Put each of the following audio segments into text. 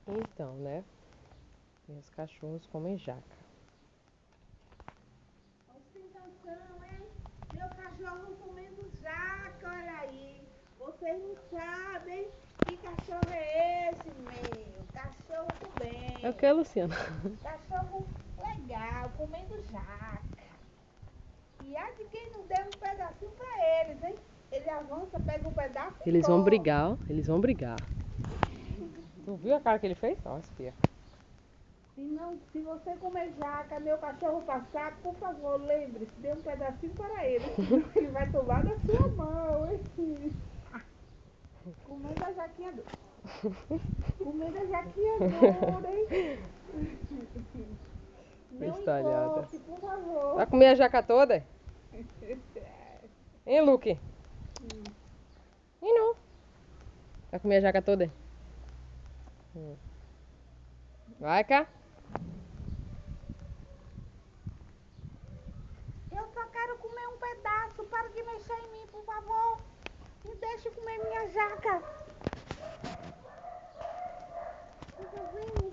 Então, né? Meus cachorros comem jaca. Ostentação, hein? Meu cachorro comendo jaca, olha aí. Vocês não sabem que cachorro é esse, meu? Cachorro do bem. É o que, Luciana? Cachorro legal, comendo jaca. E há de quem não der um pedacinho pra eles, hein? Ele avança, pega um pedaço e Eles vão come. brigar, ó. Eles vão brigar. Tu viu a cara que ele fez? Ó, espia. Se você comer jaca, meu cachorro passar, por favor, lembre-se, dê um pedacinho para ele, senão ele vai tomar da sua mão, hein? Comendo a jaquinha dura. Comendo a jaquinha dura, hein? Não Estalhada. encoste, por favor. Vai comer a jaca toda? Hein, Luke? E não. Vai comer a jaca toda? Vai cá. Eu só quero comer um pedaço. Para de mexer em mim, por favor. Me deixe comer minha jaca. Devagarzinho.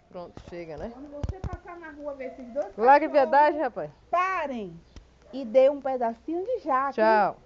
Pronto, chega, né? Quando você passar na rua ver esses dois Larga a cachorros, piedade, rapaz. parem e dê um pedacinho de jaca. Tchau.